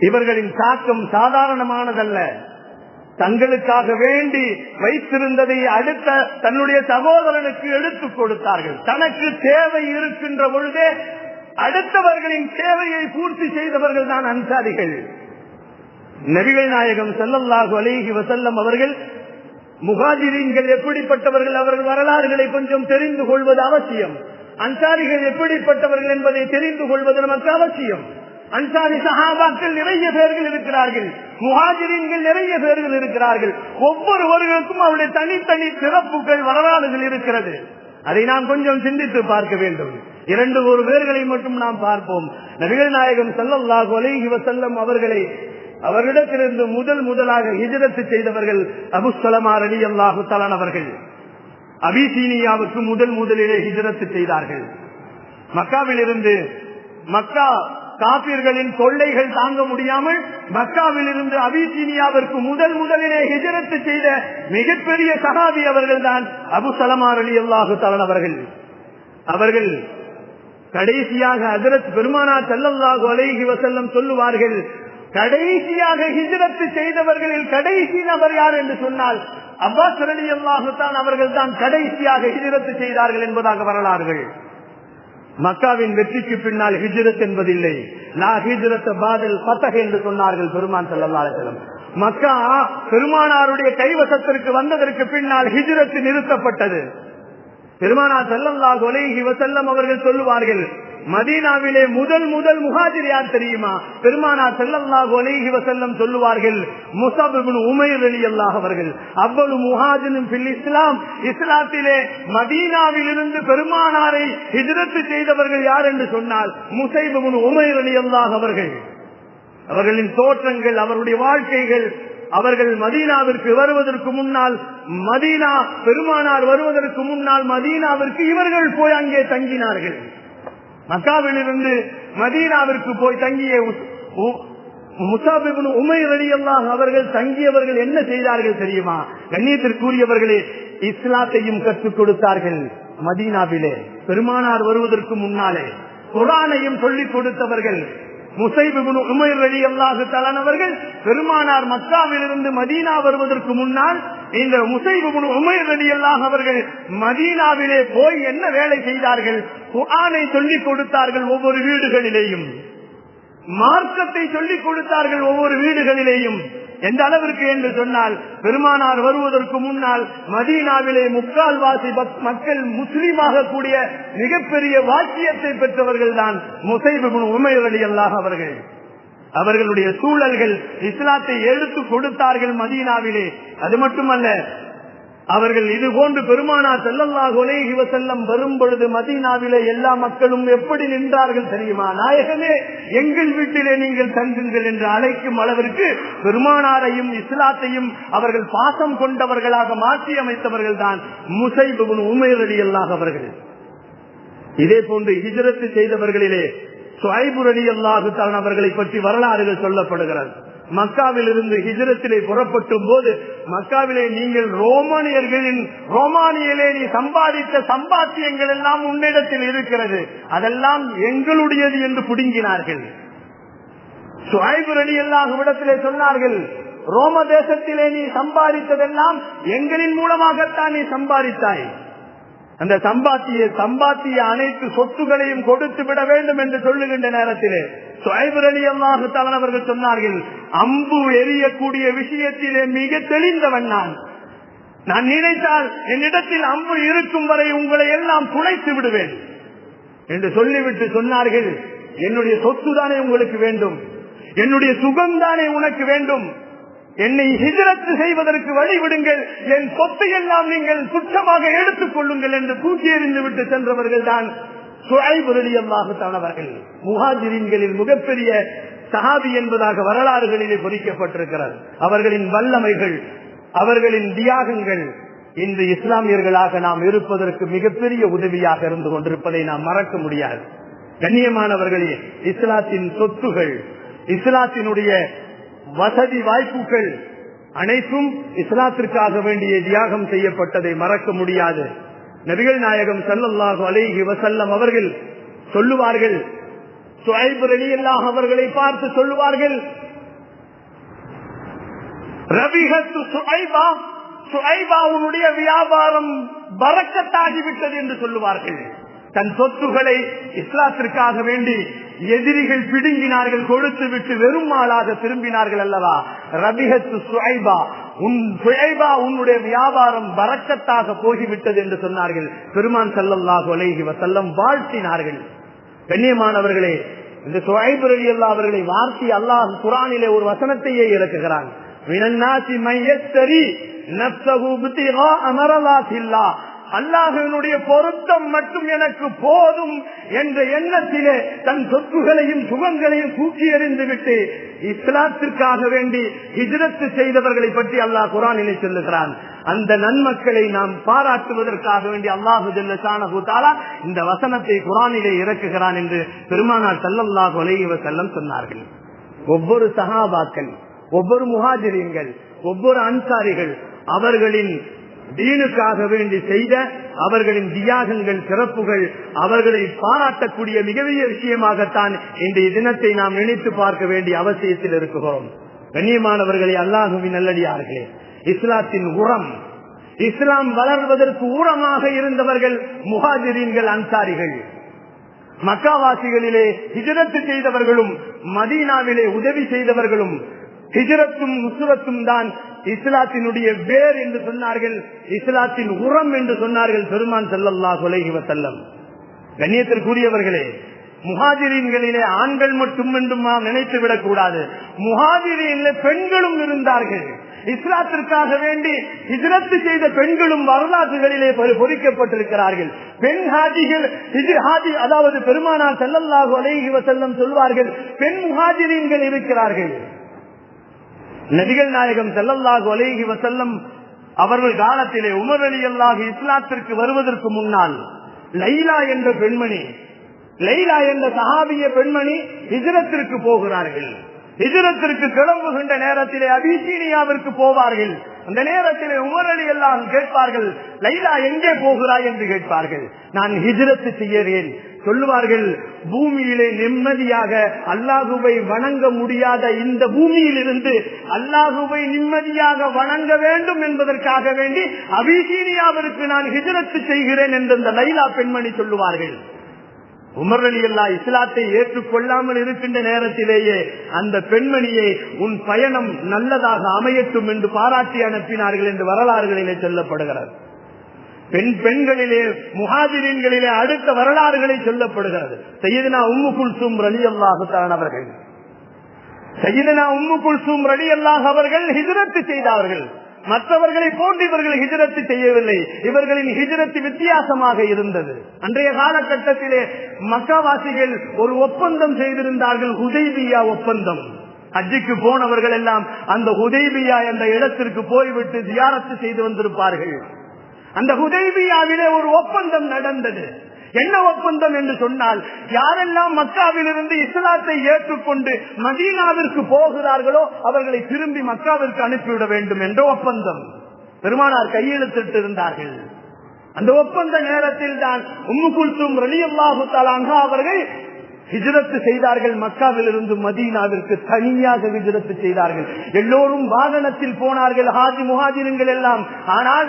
இவர்களின் தாக்கம் சாதாரணமானதல்ல. தங்களுக்காக வேண்டி வைத்திருந்ததை அடுத்த தன்னுடைய சகோதரனுக்கு எடுத்துக் கொடுத்தார்கள். தனக்கு தேவை இருக்கின்ற பொழுதே அடுத்தவர்களின் தேவையை பூர்த்தி செய்தவர்கள் தான் அன்சாரிகள். நபிகள் நாயகம் ஸல்லல்லாஹு அலைஹி வஸல்லம் அவர்கள் முஹாஜிரீன்கள் எப்படிப்பட்டவர்கள், அவர்கள் வரலாறுகளை கொஞ்சம் தெரிந்து கொள்வது அவசியம். அன்சாரிகள் எப்படிப்பட்டவர்கள் என்பதை தெரிந்து கொள்வது நமக்கு அவசியம். அன்சாரி சஹாபாக்கள் நிறைய பேர்கள் இருக்கிறார்கள், முஹாஜிரீன்கள் நிறைய பேர்கள் இருக்கிறார்கள். ஒவ்வொருவர்களுக்கும் அவருடைய தனித்தனி சிறப்புகள், வரலாறுகள் இருக்கிறது. அதை நாம் கொஞ்சம் சிந்தித்து பார்க்க வேண்டும். 2 பேர்களை மட்டும் நாம் பார்ப்போம். நபிகள் நாயகம் ஸல்லல்லாஹு அலைஹி வஸல்லம் அவர்களிடத்திலிருந்து முதலாக ஹிஜ்ரத் செய்தவர்கள் அபூ ஸலமா ரலியல்லாஹு தஆலா அவர்கள். அபிசீனியாவுக்கு முதலிலே ஹிஜ்ரத் செய்தார்கள். மக்காவிலிருந்து, மக்கா காபிர்களின் தொல்லைகள் தாங்க முடியாமல் மக்காவில் இருந்து அபிசீனியாவிற்கு முதலிலே ஹிஜ்ரத் செய்த மிகப்பெரிய சஹாபி அவர்கள் தான் அபூ ஸலமா ரலியல்லாஹு தஆலா அவர்கள். அவர்கள் கடைசியாக ஹஜ்ரத் பெருமானார் ஸல்லல்லாஹு அலைஹி வஸல்லம் சொல்லுவார்கள், கடைசியாக ஹிஜ்ரத் செய்தவர்களில் கடைசி நபர் யார் என்று சொன்னால் அப்பாஸ் ரலியல்லாஹு தஆலா அவர்கள் தான் கடைசியாக ஹிஜ்ரத் செய்தார்கள் என்பதாக வரலாறுகள். மக்காவின் வெற்றிக்கு பின்னால் ஹிஜ்ரத் என்பதில்லை. லா ஹிஜ்ரத் பாதல் ஃபத்ஹ் என்று சொன்னார்கள் பெருமான் ஸல்லல்லாஹு அலைஹி வஸல்லம். மக்கா பெருமானாருடைய கைவசத்திற்கு வந்ததற்கு பின்னால் ஹிஜ்ரத் நிறுத்தப்பட்டது. பெருமானார் ஸல்லல்லாஹு அலைஹி வஸல்லம் அவர்கள் சொல்லுவார்கள், மதீனாவிலே முதல் முஹாஜிர் யார் தெரியுமா? பெருமானார் ஸல்லல்லாஹு அலைஹி வஸல்லம் சொல்லுவார்கள், முஸஅப் இப்னு உமைர் ரலியல்லாஹு அவர்கள். அவ்வளவு முஹாஜிரும் ஃபில் இஸ்லாம், இஸ்லாத்திலே மதீனாவிலிருந்து பெருமானாரை ஹிஜ்ரத் செய்தவர்கள் யார் என்று சொன்னால் முஸஅப் இப்னு உமைர் ரலியல்லாஹு அவர்கள். அவர்களின் தோற்றங்கள், அவருடைய வாழ்க்கைகள், அவர்கள் மதீனாவிற்கு வருவதற்கு முன்னால், மதீனா பெருமானார் வருவதற்கு முன்னால் மதீனாவிற்கு இவர்கள் போய் அங்கே தங்கினார்கள். மக்காவிலிருந்து மதீனாவிற்கு போய் தங்கிய முஸஅப் இப்னு உமைர் ரலியல்லாஹு அவர்கள் தங்கியவர்கள் என்ன செய்தார்கள் தெரியுமா? கண்ணியத்திற்குரியவர்களே, இஸ்லாத்தையும் கற்றுக் கொடுத்தார்கள். மதீனாவிலே பெருமானார் வருவதற்கு முன்னாலே குர்ஆனையும் சொல்லிக் கொடுத்தவர்கள். முஸஅப் இப்னு உமைர் ரலியல்லாஹு தஆலா அவர்கள் பெருமானார் மக்காவிலிருந்து மதீனா வருவதற்கு முன்னால் இந்த முஸஅப் இப்னு உமைர் ரலியல்லாஹு அவர்கள் மதீனாவிலே போய் என்ன வேலை செய்தார்கள்? குர்ஆனை சொல்லிக் கொடுத்தார்கள். ஒவ்வொரு வீடுகளிலேயும் மார்க்கத்தை சொல்லிக் கொடுத்தார்கள். ஒவ்வொரு வீடுகளிலேயும் எந்த அளவிற்கு என்று சொன்னால், பெருமானார் வருவதற்கு முன்னால் மதீனாவிலே முக்கால்வாசி மக்கள் முஸ்லீமாக கூடிய மிகப்பெரிய வாக்கியத்தை பெற்றவர்கள் தான் முஸஅப் இப்னு உமைர் ரலியல்லாஹு அவர்கள். அவர்களுடைய சூழல்கள் இஸ்லாத்தை எடுத்து கொடுத்தார்கள் மதீனாவிலே. அது மட்டுமல்ல, அவர்கள் இது போன்று பெருமானார் ஸல்லல்லாஹு அலைஹி வஸல்லம் வரும் பொழுது மதீனாவிலே எல்லா மக்களும் எப்படி நின்றார்கள் தெரியுமா? நாயகமே, எங்கள் வீட்டிலே நீங்கள் தங்குங்கள் என்று அழைக்கும் அளவிற்கு பெருமானாரையும் இஸ்லாத்தையும் அவர்கள் பாசம் கொண்டவர்களாக மாற்றி அமைத்தவர்கள் தான் முஸஅப் இப்னு உமைர் ரலியல்லாஹு அவர்கள். இதே போன்று ஹிஜ்ரத் செய்தவர்களிலே ஷுஐப் ரலியல்லாஹு தஆலா அவர்களை பற்றி வரலாறுகள் சொல்லப்படுகிறது. மக்காவில் இருந்து ஹிஜ்ரத்திலே புறப்பட்டும் போது, மக்காவிலே நீங்கள் ரோமானியிலே நீ சம்பாதித்த சம்பாத்தியங்கள் எல்லாம் உன்னிடத்தில் இருக்கிறது, அதெல்லாம் எங்களுடையது என்று புடுங்கினார்கள். ஷுஐப் ரலியல்லாஹு இடத்திலே சொன்னார்கள், ரோம தேசத்திலே நீ சம்பாதித்ததெல்லாம் எங்களின் மூலமாகத்தான் நீ சம்பாதித்தாய். அந்த சம்பாத்திய அனைத்து சொத்துகளையும் கொடுத்து விட வேண்டும் என்று சொல்லுகின்ற நேரத்திலே ஷுஐப் ரலியல்லாஹு தஆலா அவர்கள் சொன்னார்கள், அம்பு எரியக்கூடிய விஷயத்திலே மிக தெளிந்தவன் நான் நினைத்தால் என்னிடத்தில் அம்பு இருக்கும் வரை உங்களை எல்லாம் துளைத்து விடுவேன் என்று சொல்லிவிட்டு சொன்னார்கள், என்னுடைய சொத்து தானே உங்களுக்கு வேண்டும், என்னுடைய சுகம்தானே உனக்கு வேண்டும், என்னை ஹிஜ்ரத் செய்வதற்கு வழிவிடுங்கள், என் சொத்தை எல்லாம் நீங்கள் சுற்றமாக எடுத்துக் கொள்ளுங்கள் என்று தூக்கி எறிந்து விட்டு சென்றவர்கள் தான் ஷுஐப் ரலியல்லாஹு தஆலா அவர்கள். முஹாஜிரின்களில் மிகப்பெரிய சஹாபி என்பதாக வரலாறுகளிலே பொறிக்கப்பட்டிருக்கிறது. அவர்களின் வல்லமைகள், அவர்களின் தியாகங்கள் இன்று இஸ்லாமியர்களாக நாம் இருப்பதற்கு மிகப்பெரிய உதவியாக இருந்து கொண்டிருப்பதை நாம் மறக்க முடியாது. கண்ணியமானவர்களே, இஸ்லாத்தின் சொத்துகள், இஸ்லாத்தினுடைய வசதி வாய்ப்புகள் அனைத்தும் இஸ்லாத்திற்காக வேண்டிய தியாகம் செய்யப்பட்டதை மறக்க முடியாது. நபிகள் நாயகம் ஸல்லல்லாஹு அலைஹி வஸல்லம் அவர்கள் சொல்லுவார்கள், ஷுஐப் ரலியல்லாஹு அவர்களை பார்த்து சொல்லுவார்கள், ரபிஹத்து ஷுஐபா, ஷுஐபா உன்னுடைய வியாபாரம் பரக்கத்தாகிவிட்டது என்று சொல்லுவார்கள். தன் சொத்துக்களை இஸ்லாத்திற்காக வேண்டி எதிரிகள் பிடுங்கினார்கள், கொடுத்து விட்டு வெறும் ஆளாக திரும்பினார்கள் அல்லவா. ரபிஹத்து ஷுஐபா, ஷுஐபா உன்னுடைய வியாபாரம் பரக்கத்தாக போகிவிட்டது என்று சொன்னார்கள். பெருமான் ஸல்லல்லாஹு அலைஹி வஸல்லம் வாழ்த்தினார்கள். கண்ணியமானவர்களே, இந்த ஷுஐப் ரலியல்லாஹு அவர்களை வார்த்தை அல்லாஹ் குர்ஆனிலே ஒரு வசனத்தையே இறக்குகிறான். மினன்னாசி மய்யஸ்தரி நஃப்ஸஹு பித்திகா அமரலாத்தில்லாஹ், அல்லாஹ்வினுடைய பொருத்தம் மட்டும் எனக்கு போதும் என்ற எண்ணத்திலே தன் சொத்துகளையும் சுகங்களையும் தூக்கி எறிந்து விட்டு இஸ்லாத்திற்காக வேண்டி ஹிஜ்ரத் செய்தவர்களை பற்றி அல்லாஹ் குர்ஆனிலே சொல்லுகிறான். அந்த நன்மக்களை நாம் பாராட்டுவதற்காக வேண்டி அல்லாஹு ஜல்ல ஷானஹு தஆலா இந்த வசனத்தை குர்ஆனிலே இறக்குகிறான் என்று பெருமானார் ஸல்லல்லாஹு அலைஹி வஸல்லம் சொன்னார்கள். ஒவ்வொரு சஹாபாக்கள், ஒவ்வொரு முஹாஜிரீன்கள், ஒவ்வொரு அன்சாரிகள் அவர்களின் தீனுக்காக வேண்டி செய்த அவர்களின் தியாகங்கள், சிறப்புகள் அவர்களை பாராட்டக்கூடிய மிகப்பெரிய விஷயமாகத்தான் இன்றைய தினத்தை நாம் நினைத்து பார்க்க வேண்டிய அவசியத்தில் இருக்கிறோம். கண்ணியமானவர்களே, அல்லாஹுவின் நல்லடியார்களே, இஸ்லாத்தின் உரம், இஸ்லாம் வளர்வதற்கு ஊரமாக இருந்தவர்கள் முஹாஜிரீன்கள், அன்சாரிகள். மக்காவாசிகளிலே ஹிஜ்ரத் செய்தவர்களும் மதீனாவிலே உதவி செய்தவர்களும் ஹிஜ்ரத்தும் நுஸ்ரத்தும் தான் இஸ்லாத்தினுடைய வேர் என்று சொன்னார்கள், இஸ்லாத்தின் உரம் என்று சொன்னார்கள் பெருமான் ஸல்லல்லாஹு அலைஹி வஸல்லம். கண்ணியத்திற்குரியவர்களே, முஹாஜிரீன்களிலே ஆண்கள் மட்டும் என்றும் நாம் நினைத்து விடக் கூடாது. முஹாஜிரீன்ல பெண்களும் இருந்தார்கள். இஸ்லாத்திற்காக வேண்டி ஹிஜ்ரத் செய்த பெண்களும் வரலாற்றுகளிலே பொறிக்கப்பட்டிருக்கிறார்கள். பெண் ஹாஜிகள், அதாவது பெருமானார் ஸல்லல்லாஹு அலைஹி வஸல்லம் சொல்வார்கள், பெண் முஹாஜிரீன்கள் இருக்கிறார்கள். நபிகள் நாயகம் ஸல்லல்லாஹு அலைஹி வஸல்லம் அவர்கள் காலத்திலே உமர் ரலியல்லாஹு இஸ்லாத்திற்கு வருவதற்கு முன்னால் லைலா என்ற பெண்மணி, லைலா என்ற சஹாபிய பெண்மணி ஹிஜ்ரத்திற்கு போகிறார்கள். ஹிஜ்ரத்திற்கு கிளம்புகின்ற நேரத்திலே அபிசீனியாவிற்கு போவார்கள். அந்த நேரத்திலே உமர் ரலியல்லாஹு கேட்பார்கள், லைலா எங்கே போகிறாய் என்று கேட்பார்கள். நான் ஹிஜ்ரத் செய்கிறேன் சொல்லுவார்கள். பூமியிலே நிம்மதியாக அல்லாஹுவை வணங்க முடியாத இந்த பூமியில் இருந்து அல்லாஹுவை நிம்மதியாக வணங்க வேண்டும் என்பதற்காக வேண்டி அபிசீனியாவிற்கு நான் ஹிஜ்ரத் செய்கிறேன் என்று அந்த லைலா பெண்மணி சொல்லுவார்கள். உமர் ரலியல்லாஹு இஸ்லாத்தை ஏற்றுக்கொள்ளாமல் இருக்கின்ற நேரத்திலேயே அந்த பெண்மணியை உன் பயணம் நல்லதாக அமையட்டும் என்று பாராட்டி அனுப்பினார்கள் என்று வரலாறுகளிலே சொல்லப்படுகிறது. பெண்களிலே முஹாஜிரீன்களிலே அடுத்த வரலாறுகளை சொல்லப்படுகிறது. சையதுனா உம்மு குல்சூம் ரலியல்லாஹு தஆலா அவர்கள், சையதுனா உம்மு குல்சூம் ரலியல்லாஹு அவர்கள் ஹிஜ்ரத் செய்தார்கள். மற்றவர்களை போன்று இவர்கள் ஹிஜ்ரத் செய்யவில்லை. இவர்களின் ஹிஜ்ரத் வித்தியாசமாக இருந்தது. அன்றைய காலகட்டத்திலே மக்காவாசிகள் ஒரு ஒப்பந்தம் செய்திருந்தார்கள், ஹுதைபியா ஒப்பந்தம். ஹஜ்ஜுக்கு போனவர்கள் எல்லாம் அந்த ஹுதைபியா என்ற இடத்திற்கு போய்விட்டு ஜியாரத்து செய்து வந்திருப்பார்கள். அந்த ஹுதைபியாவிலே ஒரு ஒப்பந்தம் நடந்தது. என்ன ஒப்பந்தம் என்று சொன்னால், யாரெல்லாம் மக்காவிலிருந்து இஸ்லாத்தை ஏற்றுக்கொண்டு மதீனாவிற்கு போகிறார்களோ அவர்களை திரும்பி மக்காவிற்கு அனுப்பிவிட வேண்டும் என்ற ஒப்பந்தம் பெருமானார் கையெழுத்திட்டு இருந்தார்கள். அந்த ஒப்பந்த நேரத்தில் தான் உம்மு குல்சூம் ரலியல்லாஹு தஆலா அன்ஹா அவர்கள் ஹிஜ்ரத் செய்தார்கள். மக்காவிலிருந்து மதீனாவிற்கு தனியாக ஹிஜ்ரத் செய்தார்கள். எல்லோரும் வாகனத்தில் போனார்கள், ஹாஜி முஹாஜிர்கள் எல்லாம். ஆனால்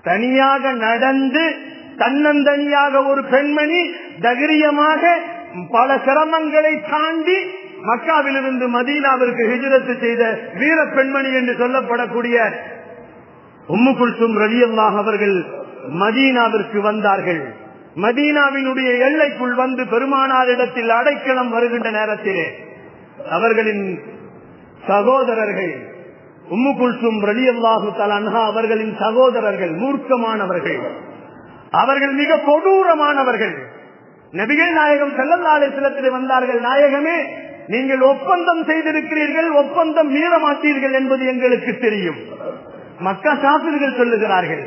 தனியாக நடந்து தன்னந்தனியாக ஒரு பெண்மணி தைரியமாக பல சிரமங்களை தாண்டி மக்காவிலிருந்து மதீனாவிற்கு ஹிஜ்ரத் செய்த வீர பெண்மணி என்று சொல்லப்படக்கூடிய உம்மு குல்சூம் ரலியல்லாஹு அவர்கள் மதீனாவிற்கு வந்தார்கள். மதீனாவினுடைய எல்லைக்குள் வந்து பெருமானாரிடத்தில் அடைக்கலம் வருகின்ற நேரத்திலே அவர்களின் சகோதரர்கள், உம்மு குல்சூம் ரலியல்லாஹு தஆலா அன்ஹா அவர்களின் சகோதரர்கள் மூர்க்கமானவர்கள், அவர்கள் மிக கொடூரமானவர்கள். நபிகள் நாயகம் ஸல்லல்லாஹு அலைஹி வஸல்லம் வந்தார்கள், நாயகமே நீங்கள் ஒப்பந்தம் செய்திருக்கிறீர்கள், ஒப்பந்தம் மீற மாட்டீர்கள் என்பது எங்களுக்கு தெரியும். மக்கா காஃபிர்கள் சொல்லுகிறார்கள்,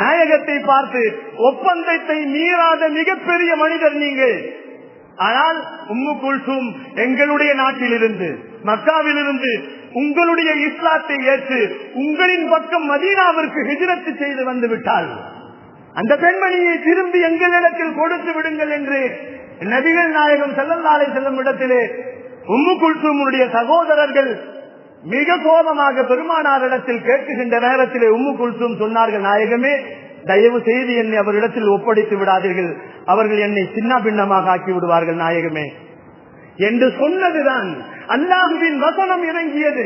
நாயகத்தை பார்த்து ஒப்பந்தத்தை மீறாத மிகப்பெரிய மனிதர் நீங்கள். ஆனால் உம்மு குல்சூம் எங்களுடைய நாட்டிலிருந்து மக்காவிலிருந்து உங்களுடைய இஸ்லாத்தை ஏற்று உங்களின் பக்கம் மதீனாவிற்கு ஹிஜ்ரத் செய்து வந்து விட்டால் அந்த பெண்மணியை திரும்பி எங்களிடத்தில் கொடுத்து விடுங்கள் என்று நபிகள் நாயகம் ஸல்லல்லாஹு அலைஹி வஸல்லம் இடத்திலே உம்மு குல்சூமுடைய சகோதரர்கள் மிக கோபமாக பெருமானாரிடத்தில் கேட்கின்ற நேரத்திலே உம்மு குல்சூம் சொன்னார்கள், நாயகமே தயவு செய்து என்னை அவரிடத்தில் ஒப்படைத்து விடாதீர்கள், அவர்கள் என்னை சின்ன பின்னமாக ஆக்கி விடுவார்கள் நாயகமே என்று சொன்னதுதான் அல்லாஹுவின் வசனம் இறங்கியது.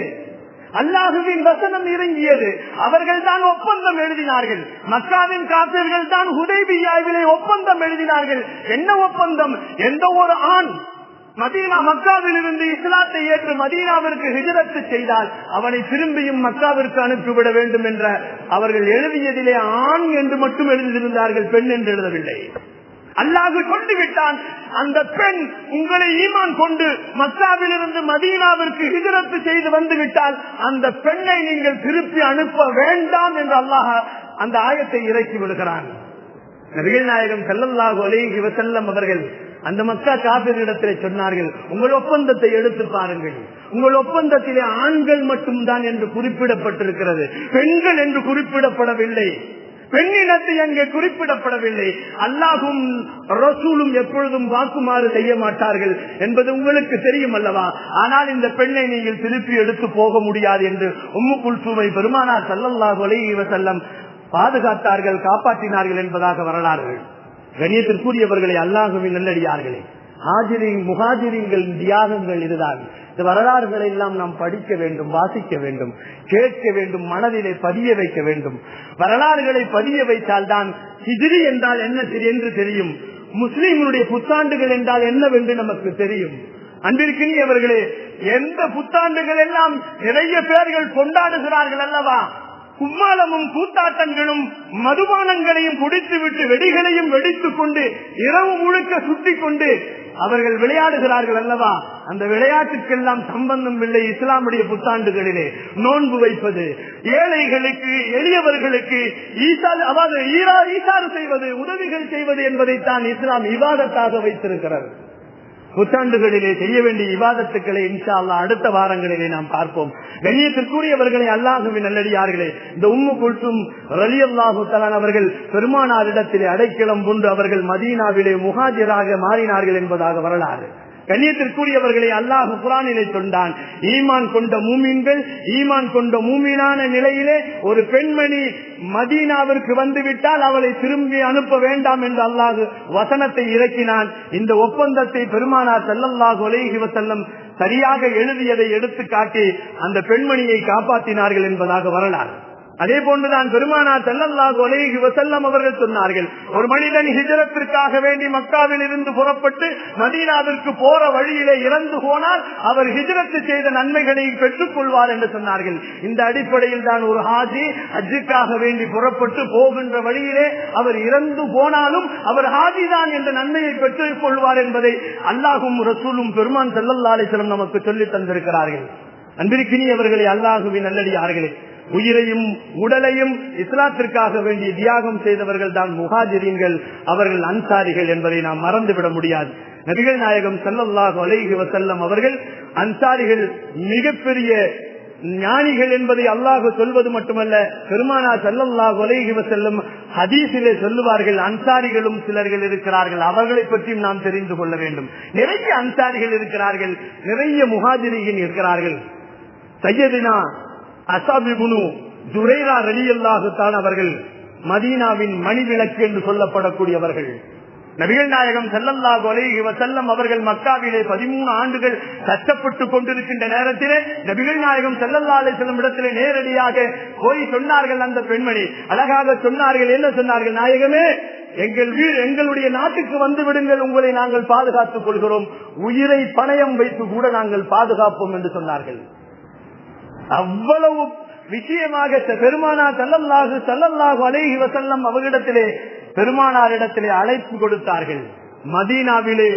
அல்லாஹுவின் வசனம் இறங்கியது. அவர்கள் தான் ஒப்பந்தம் எழுதினார்கள். மக்காவின் காபிர்கள் தான் ஹுதைபியாவிலே ஒப்பந்தம் எழுதினார்கள். என்ன ஒப்பந்தம்? எந்த ஒரு ஆண் மதீனா மக்காவில் இருந்து இஸ்லாத்தை ஏற்று மதீனாவிற்கு ஹிஜ்ரத் செய்தால் அவனை திரும்பியும் மக்காவிற்கு அனுப்பிவிட வேண்டும் என்ற அவர்கள் எழுதியதிலே ஆண் என்று மட்டும் எழுதியிருந்தார்கள், பெண் என்று எழுதவில்லை. அல்லாஹ் சொல்லிவிட்டான், அந்த பெண் உங்களை ஈமான் கொண்டு மக்காவில் இருந்து மதீனாவிற்கு ஹிஜ்ரத் செய்து வந்து விட்டால் அந்த பெண்ணை நீங்கள் திருப்பி அனுப்ப வேண்டாம் என்று அல்லாஹ் அந்த ஆயத்தை இறக்கி விடுகிறான். நபிகள் நாயகம் ஸல்லல்லாஹு அலைஹி வஸல்லம் அவர்கள் அந்த மக்கா காபிரிடத்திலே சொன்னார்கள், உங்கள் ஒப்பந்தத்தை எடுத்து பாருங்கள், உங்கள் ஒப்பந்தத்திலே ஆண்கள் மட்டும்தான் என்று குறிப்பிடப்பட்டிருக்கிறது, பெண்கள் என்று குறிப்பிடப்படவில்லை, பெண்ணினத்தை அங்கே குறிப்பிடப்படவில்லை. அல்லாஹும் ரசூலும் எப்பொழுதும் வாக்குமாறு செய்ய மாட்டார்கள் என்பது உங்களுக்கு தெரியும் அல்லவா? ஆனால் இந்த பெண்ணை நீங்கள் திருப்பி எடுத்து போக முடியாது என்று உம்மு குல்சூமை பெருமானார் ஸல்லல்லாஹு அலைஹி வஸல்லம் பாதுகாத்தார்கள், காப்பாற்றினார்கள் என்பதாக வரலாறுகள். கண்ணியத்திற்குரியவர்களே, அல்லாஹுவின் நல்லடியார்களே, முஹாஜிரீன்களின் தியாகங்கள் இதுதான். இந்த வரலாறுகளை எல்லாம் நாம் படிக்க வேண்டும், வாசிக்க வேண்டும், கேட்க வேண்டும், மனதிலே பதிய வைக்க வேண்டும். வரலாறுகளை பதிய வைத்தால் தான் ஹிஜ்ரி என்றால் என்ன என்று தெரியும். முஸ்லிம்களுடைய புத்தாண்டுகள் என்றால் என்னவென்று நமக்கு தெரியும். அன்பிற்கினியவர்களே, எந்த புத்தாண்டுகள் எல்லாம் நிறைய பேர்கள் கொண்டாடுகிறார்கள் அல்லவா? கும்மாளமும் கூத்தாட்டங்களும் மதுபானங்களையும் குடித்துவிட்டு வெடிகளையும் வெடித்துக் கொண்டு இரவு முழுக்க சுற்றி கொண்டு அவர்கள் விளையாடுகிறார்கள் அல்லவா? அந்த விளையாட்டுக்கெல்லாம் சம்பந்தம் இல்லை. இஸ்லாமுடைய புத்தாண்டுகளிலே நோன்பு வைப்பது, ஏழைகளுக்கு எளியவர்களுக்கு ஈசாறு செய்வது, உதவிகள் செய்வது என்பதைத்தான் இஸ்லாம் இபாதத்தாக வைத்திருக்கிறது. புத்தாண்டுகளிலே செய்ய வேண்டிய இபாதத்துக்களை இன்ஷா அல்லாஹ் அடுத்த வாரங்களிலே நாம் பார்ப்போம். கண்ணியத்திற்குரியவர்களை, அல்லாஹ்வின் நல்லடியார்களே, இந்த உம்மு குல்சும் ரலியல்லாஹு தஆலா அவர்கள் பெருமானாரிடத்திலே அடைக்கலம் கொண்டு அவர்கள் மதீனாவிலே முஹாஜிராக மாறினார்கள் என்பதாக வரலாறு. கண்ணியத்திற்குரியவர்களை, அல்லாஹ் குர்ஆனிலே சொன்னான், ஈமான் கொண்ட மூமின்கள் ஈமான் கொண்ட மூமினான நிலையிலே ஒரு பெண்மணி மதீனாவிற்கு வந்துவிட்டால் அவளை திரும்பி அனுப்ப வேண்டாம் என்று அல்லாஹ் வசனத்தை இறக்கினான். இந்த ஒப்பந்தத்தை பெருமானார் ஸல்லல்லாஹு அலைஹி வஸல்லம் சரியாக எழுதியதை எடுத்து காட்டி அந்த பெண்மணியை காப்பாற்றினார்கள் என்பதாக வரலாறு. அதே போன்றுதான் பெருமானார் ஸல்லல்லாஹு அலைஹி வஸல்லம் அவர்கள் சொன்னார்கள், ஒரு மனிதன் ஹிஜ்ரத்திற்காக வேண்டி மக்காவில் இருந்து புறப்பட்டு மதீனாவிற்கு போற வழியிலே இறந்து போனால் அவர் ஹிஜ்ரத் செய்த நன்மைகளை பெற்றுக் கொள்வார் என்று சொன்னார்கள். இந்த அடிப்படையில் தான் ஒரு ஹாஜி ஹஜ்ஜுக்காக வேண்டி புறப்பட்டு போகின்ற வழியிலே அவர் இறந்து போனாலும் அவர் ஹாஜி தான் என்ற நன்மையை பெற்றுக் கொள்வார் என்பதை அல்லாஹும் ரசூலும் பெருமான் ஸல்லல்லாஹு அலைஹி வஸல்லம் நமக்கு சொல்லி தந்திருக்கிறார்கள். அன்பிற்கினியவர்களே, அல்லாஹுவின் நல்லடியார்களே, உயிரையும் உடலையும் இஸ்லாத்திற்காக வேண்டிய தியாகம் செய்தவர்கள் தான் முஹாஜிரீன்கள், அவர்கள் அன்சாரிகள் என்பதை நாம் மறந்துவிட முடியாது. நபிகள் நாயகம் ஸல்லல்லாஹு அலைஹி வஸல்லம் அவர்கள் அன்சாரிகள் மிகப்பெரிய ஞானிகள் என்பதை அல்லாஹ் சொல்வது மட்டுமல்ல, பெருமானார் ஸல்லல்லாஹு அலைஹி வஸல்லம் ஹதீஸிலே சொல்லுவார்கள், அன்சாரிகளும் சிலர்கள் இருக்கிறார்கள், அவர்களை பற்றியும் நாம் தெரிந்து கொள்ள வேண்டும். நிறைய அன்சாரிகள் இருக்கிறார்கள், நிறைய முஹாஜிரீன் இருக்கிறார்கள். சையதுனா அஸாப் இப்னு ஜுரைரா ரலியல்லாஹு தஆலா அவர்கள் மதீனாவின் மணிவிளக்கு என்று சொல்லப்படக்கூடியவர்கள். நபிகள் நாயகம் ஸல்லல்லாஹு அலைஹி வஸல்லம் அவர்கள் மக்காவிலே 13 ஆண்டுகள் கஷ்டப்பட்டு கொண்டிருக்கின்ற நேரத்திலே நபிகள் நாயகம் ஸல்லல்லாஹு அலைஹி வஸல்லம் இடத்திலே நேரடியாக போய் சொன்னார்கள். அந்த பெண்மணி அழகாக சொன்னார்கள். என்ன சொன்னார்கள்? நாயகமே, எங்களுடைய நாட்டுக்கு வந்து விடுங்கள், உங்களை நாங்கள் பாதுகாத்துக் கொள்கிறோம், உயிரை பணயம் வைத்து கூட நாங்கள் பாதுகாப்போம் என்று சொன்னார்கள். அவ்வளவு விஷயமாக பெருமானார் ஸல்லல்லாஹு அலைஹி வஸல்லம் அவர்களிடத்திலே பெருமானாரிடத்திலே அழைப்பு கொடுத்தார்கள். மதீனாவிலே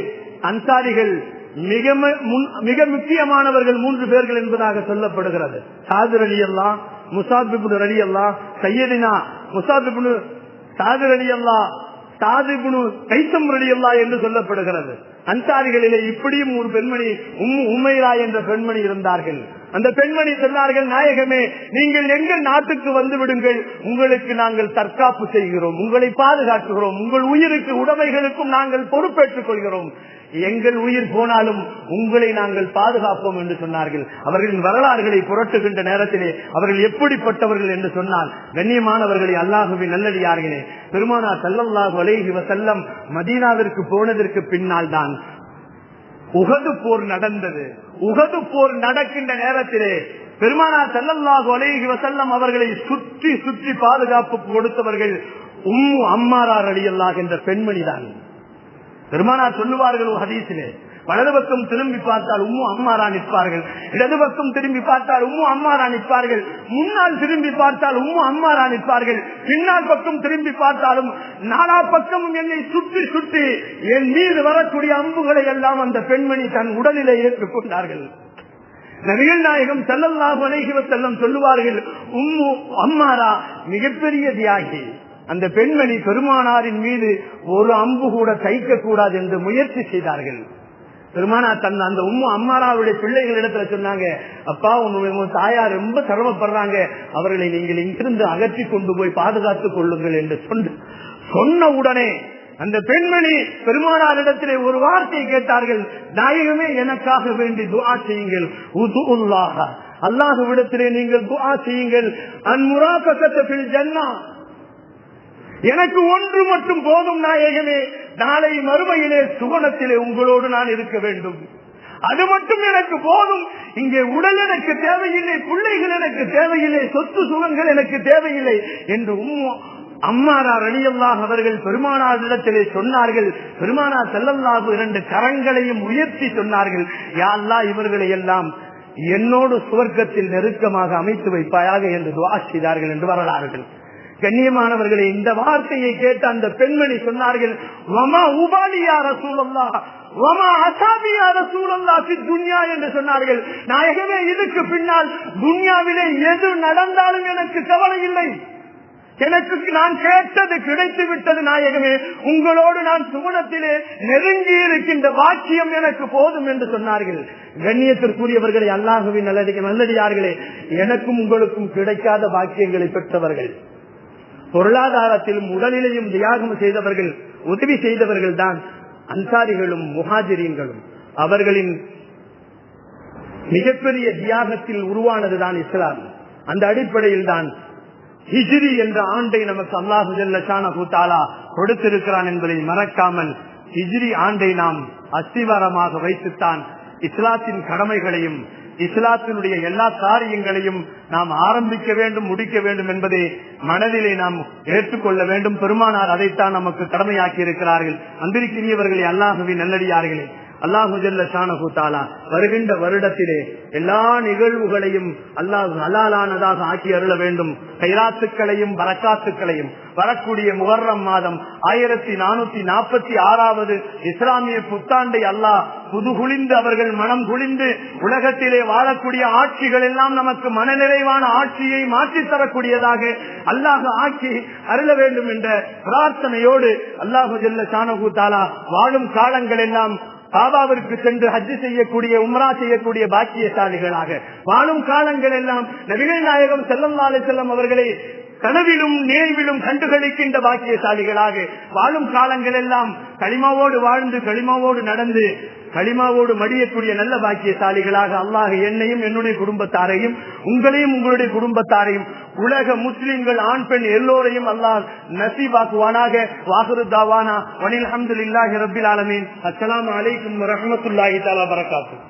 அன்சாரிகள் மிக முக்கியமானவர்கள் 3 பேர்கள் என்பதாக சொல்லப்படுகிறது. சாது ரலியல்லாஹ், முஸாப் இப்னு ரலியல்லாஹ், சையதுனா முஸாப் இப்னு சாது ரலியல்லாஹ், சாது இப்னு கைஸம் ரலியல்லாஹ் என்று சொல்லப்படுகிறது. அன்சாரிகளிலே இப்படியும் ஒரு பெண்மணி உம்மு உமைரா என்ற பெண்மணி இருந்தார்கள். அந்த பெண்மணி சொன்னார்கள், நாயகமே, நீங்கள் எங்கள் நாட்டுக்கு வந்து விடுங்கள், உங்களுக்கு நாங்கள் தற்காப்பு செய்கிறோம், உங்களை பாதுகாக்கிறோம், உங்கள் உயிருக்கு உடைமைகளுக்கும் நாங்கள் பொறுப்பேற்றுக் கொள்கிறோம், எங்கள் உயிர் போனாலும் உங்களை நாங்கள் பாதுகாப்போம் என்று சொன்னார்கள். அவர்களின் வரலாறுகளை புரட்டுகின்ற நேரத்திலே அவர்கள் எப்படிப்பட்டவர்கள் என்று சொன்னால், கண்ணியமானவர்களை, அல்லாஹுவின் நல்லடியார்களே, பெருமானார் ஸல்லல்லாஹு அலைஹி வஸல்லம் மதீனாவிற்கு போனதற்கு பின்னால் தான் உஹது போர் நடந்தது. உஹது போர் நடக்கின்ற நேரத்திலே பெருமானார் ஸல்லல்லாஹு அலைஹி வஸல்லம் அவர்களை சுற்றி சுற்றி பாதுகாப்பு கொடுத்தவர்கள் உம்மு அம்மாரா ரலியல்லாஹு என்ற பெண்மணிதான். பெருமானார் சொல்லுவார்கள் ஒரு ஹதீஸிலே, வலது பக்கம் திரும்பி பார்த்தால் உம்மு அம்மாரா நிற்பார்கள், இடது பக்கம் திரும்பி பார்த்தால் உம்மு அம்மாரா நிற்பார்கள், முன்னால் திரும்பி பார்த்தால் உம்மு அம்மாரா நிற்பார்கள், பின்னால் பக்கம் திரும்பி பார்த்தாலும் நாலா பக்கமும் என்னை சுற்றி சுற்றி என் மீது வரக்கூடிய அம்புகளை எல்லாம் அந்த பெண்மணி தன் உடலிலே ஏற்றுக் கொண்டார்கள். நபிகள் நாயகம் ஸல்லல்லாஹு அலைஹி வஸல்லம் சொல்லுவார்கள், உம்மு அம்மாரா மிகப்பெரிய தியாகி, அந்த பெண்மணி பெருமானாரின் மீது ஒரு அம்பு கூட தைக்க கூடாது என்று முயற்சி செய்தார்கள். பெருமானார் தன் அந்த உம்மு அம்மாராவுடைய பிள்ளைகள் இடத்துல சொன்னாங்க, அப்பா, உங்க தாயார் ரொம்ப சிரமப்படுறாங்க, அவர்களை நீங்கள் இங்கிருந்து அகற்றி கொண்டு போய் பாதுகாத்துக் கொள்ளுங்கள் என்று சொன்ன உடனே அந்த பெண்மணி பெருமானாரிடத்திலே ஒரு வார்த்தை கேட்டார்கள், நாயகமே, எனக்காக வேண்டி துஆ செய்யுங்கள், அல்லாஹ்விடத்திலே நீங்கள் துஆ செய்யுங்கள், அன்முராஃபகத ஃபில் ஜன்னah, எனக்கு ஒன்று மட்டும் போதும் நாயகமே, நாளை மறுமையிலே சுவனத்திலே உங்களோடு நான் இருக்க வேண்டும், அது மட்டும் எனக்கு போதும், இங்கே உடல் எனக்கு தேவையில்லை, பிள்ளைகள் எனக்கு தேவையில்லை, சொத்து சுகங்கள் எனக்கு தேவையில்லை என்று அம்மாரா ரலியல்லாஹு அவர்கள் பெருமானாரிடத்திலே சொன்னார்கள். பெருமானார் ஸல்லல்லாஹு 2 கரங்களையும் உயர்த்தி சொன்னார்கள், யா அல்லாஹ் இவர்களை எல்லாம் என்னோடு சுவர்க்கத்தில் நெருக்கமாக அமைத்து வைப்பாயாக என்று துஆ செய்தார்கள் என்று வரலாறுகள். கண்ணியமானவர்களே, இந்த வார்த்தையை கேட்ட அந்த பெண்மணி சொன்னார்கள், வமா உபாலி யா ரசூலல்லாஹ் வமா அஸாபி யா ரசூலல்லாஹ் ஃபி துன்யா என்று சொன்னார்கள். நாயகமே, இதுக்கு பின்னால் துன்யாவிலே எது நடந்தாலும் எனக்கு கவலை இல்லை, எனக்கு நான் கேட்டது கிடைத்து விட்டது நாயகமே, உங்களோடு நான் சுவனத்திலே நெருங்கி இருக்கின்ற பாக்கியம் எனக்கு போதும் என்று சொன்னார்கள். கண்ணியத்திற்குரியவர்களே, அல்லாஹ்வின் நல்லடியார்களே, எனக்கும் உங்களுக்கும் கிடைக்காத பாக்கியங்களை பெற்றவர்கள், பொருளாதாரத்திலும் உடலிலையும் தியாகம் செய்தவர்கள், உதவி செய்தவர்கள் தான் அன்சாரிகளும் முஹாஜிரீன்களும். அவர்களின் மிகப்பெரிய தியாகத்தில் உருவானதுதான் இஸ்லாம். அந்த அடிப்படையில் தான் ஹிஜ்ரி என்ற ஆண்டை நமக்கு அல்லாஹு ஜல்ல ஷானஹு தஆலா கொடுத்திருக்கிறான் என்பதை மறக்காமல் ஹிஜ்ரி ஆண்டை நாம் அஸ்திவாரமாக வைத்துத்தான் இஸ்லாத்தின் கடமைகளையும் இஸ்லாத்தினுடைய எல்லா காரியங்களையும் நாம் ஆரம்பிக்க வேண்டும், முடிக்க வேண்டும் என்பதை மனதிலே நாம் ஏற்றுக்கொள்ள வேண்டும். பெருமானார் அதைத்தான் நமக்கு கடமையாக்கி இருக்கிறார்கள். அன்பிற்கினியவர்களே, அல்லாஹுவின் நல்லடியார்களே, அல்லாஹு ஜல்ல ஷானஹு தஆலா வருகின்ற வருடத்திலே எல்லா நிகழ்வுகளையும் அல்லாஹ் ஹலாலானதாக ஆக்கி அருள வேண்டும். கைராத்துக்களையும் பரக்காத்துக்களையும் வரக்கூடிய முஹர்ரம் மாதம் 1446வது இஸ்லாமிய புத்தாண்டை அல்லாஹ் புதுகுளிந்து அவர்கள் மனம் குளிந்து உலகத்திலே வாழக்கூடிய ஆட்சிகள் எல்லாம் நமக்கு மனநிறைவான ஆட்சியை மாற்றி தரக்கூடியதாக அல்லாஹ் ஆக்கி அருள வேண்டும் என்ற பிரார்த்தனையோடு அல்லாஹு ஜல்ல ஷானஹு தஆலா வாழும் காலங்கள் எல்லாம் காபாவிற்கு சென்று ஹஜ் செய்யக்கூடிய, உம்ரா செய்யக்கூடிய பாக்கியசாலிகளாக வாழும் காலங்கள் எல்லாம் நபிகள் நாயகம் ஸல்லல்லாஹு அலைஹி வஸல்லம் அவர்களை கனவிலும் நேர்விலும் கண்டுகளிக்கின்ற பாக்கியசாலிகளாக வாழும் காலங்கள் எல்லாம் களிமாவோடு வாழ்ந்து களிமாவோடு நடந்து களிமாவோடு மடியக்கூடிய நல்ல பாக்கியசாலிகளாக அல்லாஹ் என்னையும் என்னுடைய குடும்பத்தாரையும் உங்களையும் உங்களுடைய குடும்பத்தாரையும் உலக முஸ்லிம்கள் ஆண் பெண் எல்லோரையும் அல்லாஹ் நசீபாக்குவானாக. வாஹிரு தாவானா வனில் ஹம்துலில்லாஹி ரப்பில் ஆலமீன். அஸ்ஸலாமு அலைக்கும் வரஹ்மத்துல்லாஹி தஆலா வபரகாத்துஹு.